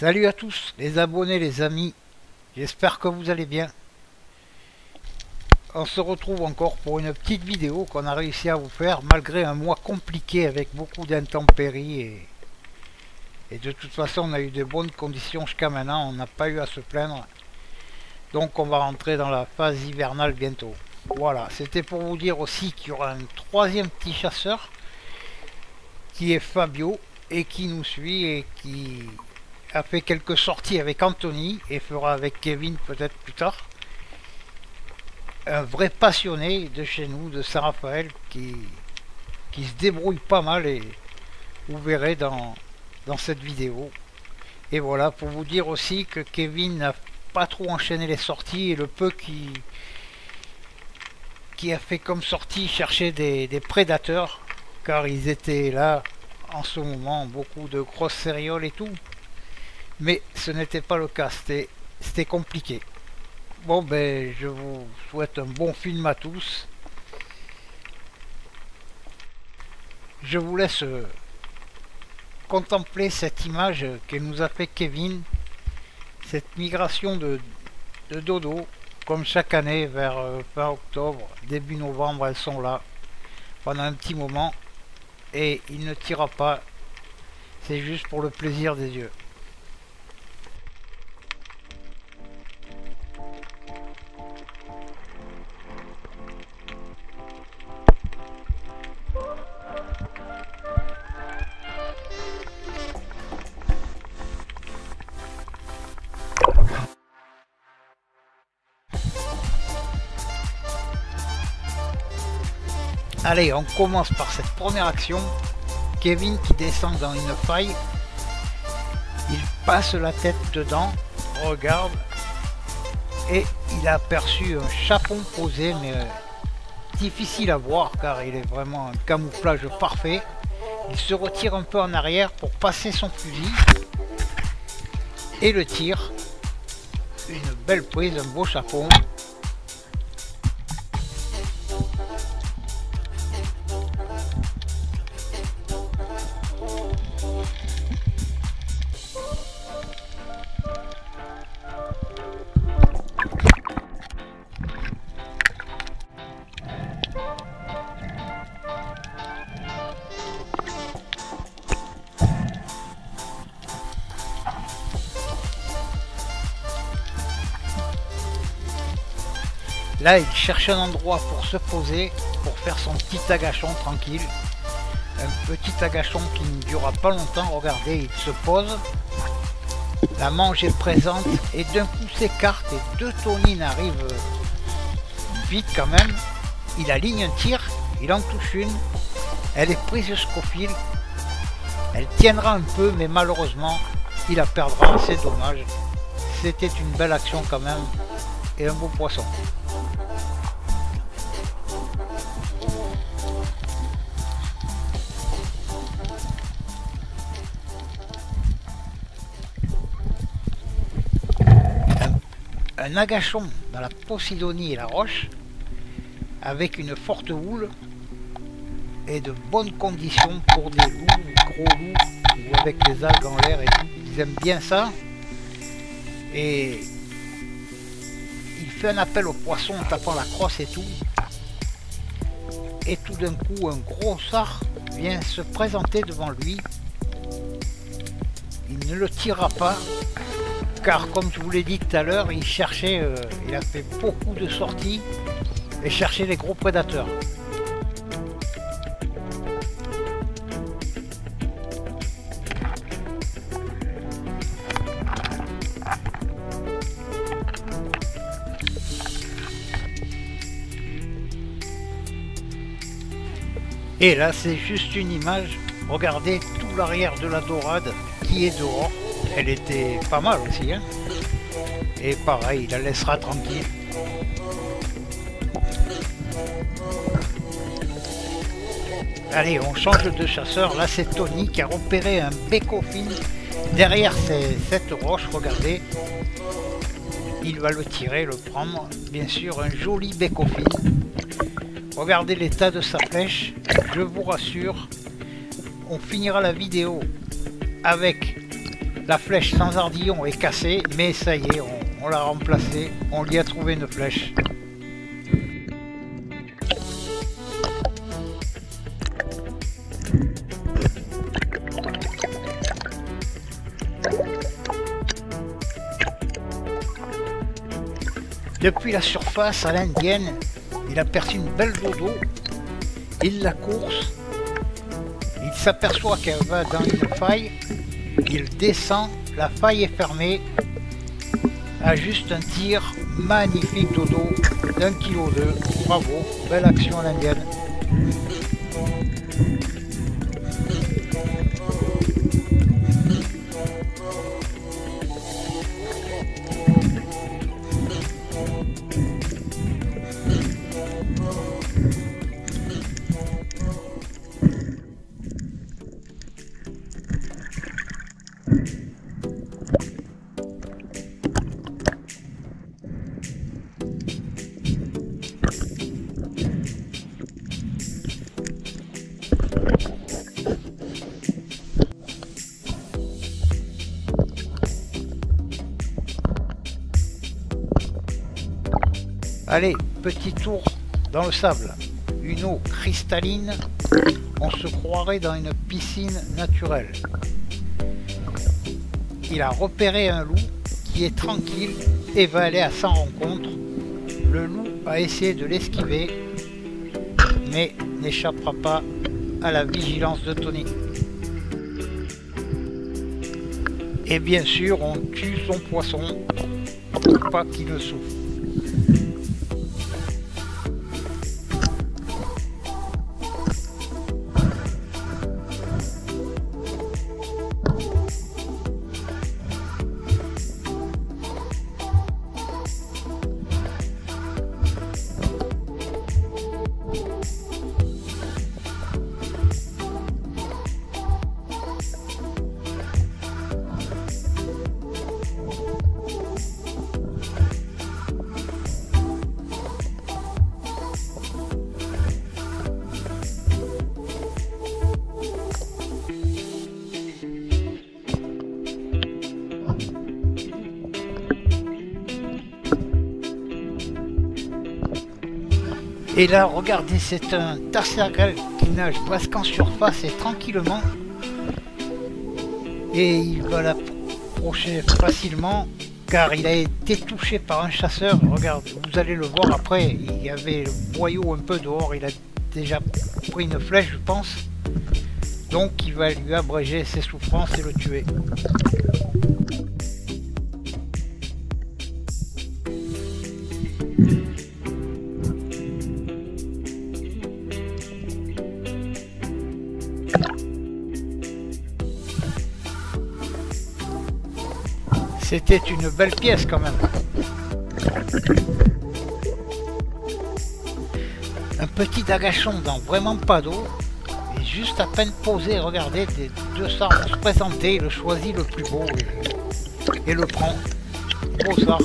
Salut à tous les abonnés, les amis, j'espère que vous allez bien. On se retrouve encore pour une petite vidéo qu'on a réussi à vous faire malgré un mois compliqué avec beaucoup d'intempéries et de toute façon on a eu de bonnes conditions jusqu'à maintenant, on n'a pas eu à se plaindre. Donc on va rentrer dans la phase hivernale bientôt. Voilà, c'était pour vous dire aussi qu'il y aura un troisième petit chasseur qui est Fabio et qui nous suit et qui a fait quelques sorties avec Anthony et fera avec Kevin peut-être plus tard. Un vrai passionné de chez nous, de Saint-Raphaël, qui se débrouille pas mal et vous verrez dans cette vidéo. Et voilà, pour vous dire aussi que Kevin n'a pas trop enchaîné les sorties et le peu qui a fait comme sortie chercher des prédateurs, car ils étaient là en ce moment, beaucoup de grosses céréales et tout. Mais ce n'était pas le cas, c'était compliqué. Bon ben je vous souhaite un bon film à tous. Je vous laisse contempler cette image que nous a fait Kevin. Cette migration de dodo, comme chaque année vers fin octobre, début novembre, elles sont là pendant un petit moment. Et il ne tirera pas, c'est juste pour le plaisir des yeux. Allez, on commence par cette première action. Kevin qui descend dans une faille. Il passe la tête dedans, regarde, et il a aperçu un chapon posé, mais difficile à voir car il est vraiment un camouflage parfait. Il se retire un peu en arrière pour passer son fusil et le tire. Une belle prise, un beau chapon. Là, il cherche un endroit pour se poser, pour faire son petit agachon tranquille. Un petit agachon qui ne durera pas longtemps. Regardez, il se pose. La mange est présente et d'un coup s'écarte et deux tonines arrivent vite quand même. Il aligne un tir, il en touche une. Elle est prise jusqu'au fil. Elle tiendra un peu, mais malheureusement, il la perdra. C'est dommage. C'était une belle action quand même et un beau poisson. Un agachon dans la Posidonie et la Roche avec une forte houle et de bonnes conditions pour des loups, gros loups ou avec des algues en l'air et tout. Ils aiment bien ça et il fait un appel au poisson en tapant la crosse et tout, et tout d'un coup un gros sard vient se présenter devant lui. Il ne le tirera pas car comme je vous l'ai dit tout à l'heure, il cherchait, il a fait beaucoup de sorties et cherchait les gros prédateurs. Et là c'est juste une image, regardez tout l'arrière de la dorade qui est dehors. Elle était pas mal aussi, hein. Et pareil, il la laissera tranquille. Allez, on change de chasseur. Là, c'est Tony qui a repéré un bécofine derrière cette roche. Regardez, il va le tirer, le prendre. Bien sûr, un joli bécofine. Regardez l'état de sa flèche. Je vous rassure, on finira la vidéo avec La flèche sans ardillon est cassée, mais ça y est, on l'a remplacée, on lui a trouvé une flèche. Depuis la surface à l'indienne, il aperçut une belle dodo, il la course, il s'aperçoit qu'elle va dans une faille, il descend, la faille est fermée, ajuste un tir, magnifique dodo d'1,2 kg, bravo, belle action à l'indienne. Allez, petit tour dans le sable. Une eau cristalline, on se croirait dans une piscine naturelle. Il a repéré un loup qui est tranquille et va aller à sa rencontre. Le loup a essayé de l'esquiver, mais n'échappera pas à la vigilance de Tony. Et bien sûr, on tue son poisson pour pas qu'il ne souffre. Et là, regardez, c'est un tarsagrel qui nage presque en surface et tranquillement. Et il va l'approcher facilement car il a été touché par un chasseur. Regarde, vous allez le voir après, il y avait le boyau un peu dehors, il a déjà pris une flèche, je pense. Donc il va lui abréger ses souffrances et le tuer. C'était une belle pièce quand même. Un petit agachon dans vraiment pas d'eau. Et juste à peine posé, regardez, des deux sards vont se présenter, il le choisit le plus beau et le prend. Beau sard.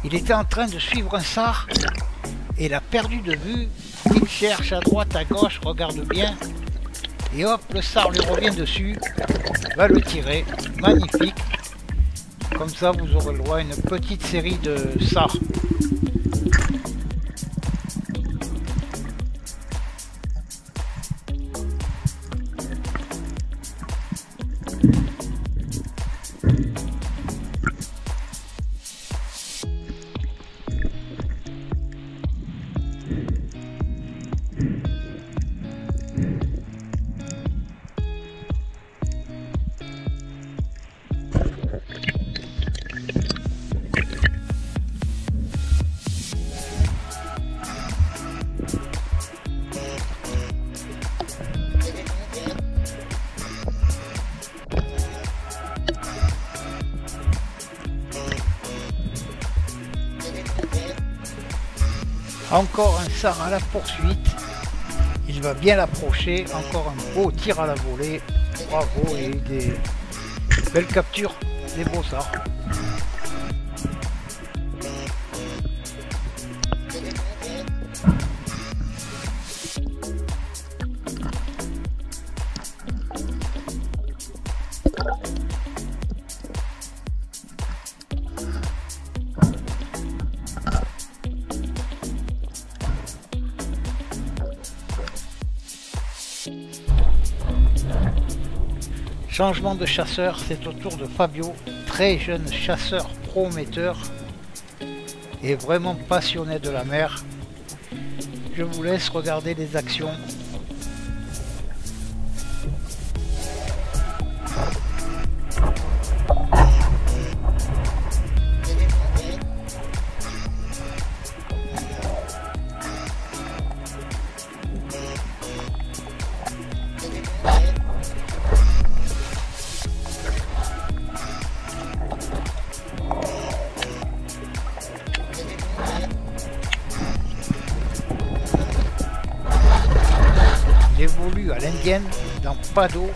Il était en train de suivre un sard et l'a perdu de vue. Il cherche à droite, à gauche, regarde bien. Et hop, le sard lui revient dessus, va le tirer. Magnifique. Comme ça, vous aurez le droit à une petite série de sards. Encore un sard à la poursuite. Il va bien l'approcher. Encore un beau tir à la volée. Bravo, et des belles captures, des beaux sards. Changement de chasseur, c'est au tour de Fabio, très jeune chasseur prometteur et vraiment passionné de la mer. Je vous laisse regarder les actions. Il évolue à l'indienne, dans pas d'eau.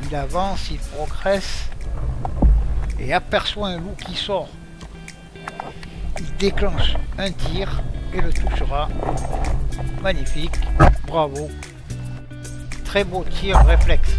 Il avance, il progresse et aperçoit un loup qui sort. Il déclenche un tir et le touchera. Magnifique, bravo. Très beau tir réflexe.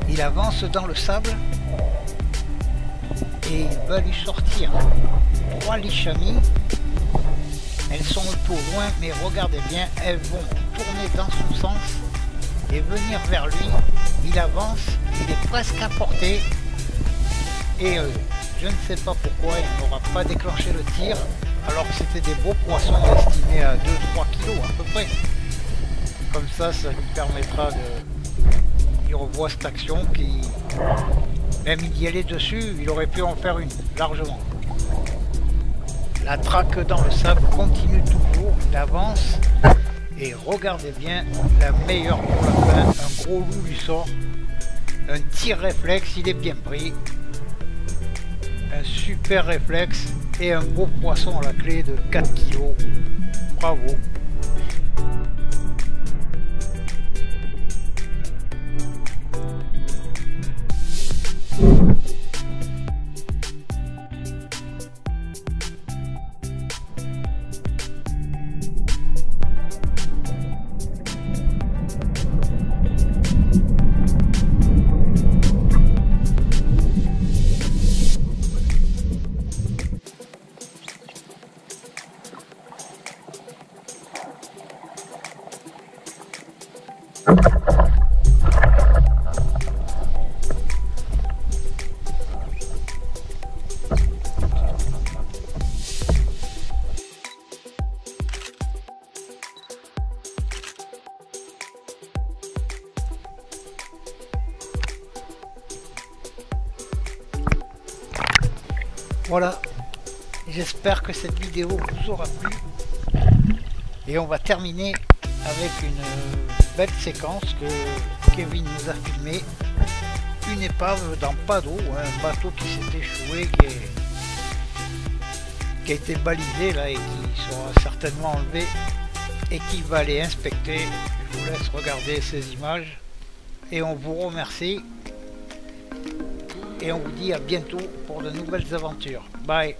Il avance dans le sable et il va lui sortir 3 lichamis. Elles sont un peu loin, mais regardez bien, elles vont tourner dans son sens et venir vers lui. Il avance, il est presque à portée et je ne sais pas pourquoi il n'aura pas déclenché le tir alors que c'était des beaux poissons estimés à 2-3 kg à peu près. Comme ça lui permettra de... Il revoit cette action qui, même il y allait dessus, il aurait pu en faire une, largement. La traque dans le sable continue toujours, il avance, et regardez bien, la meilleure pour la fin, un gros loup lui sort, un tir réflexe, il est bien pris, un super réflexe, et un beau poisson à la clé de 4 kg, bravo. Voilà, j'espère que cette vidéo vous aura plu et on va terminer avec une belle séquence que Kevin nous a filmée, une épave dans pas d'eau, un bateau qui s'est échoué, qui a été balisé là et qui sera certainement enlevé et qui va aller inspecter. Je vous laisse regarder ces images et on vous remercie. Et on vous dit à bientôt pour de nouvelles aventures. Bye!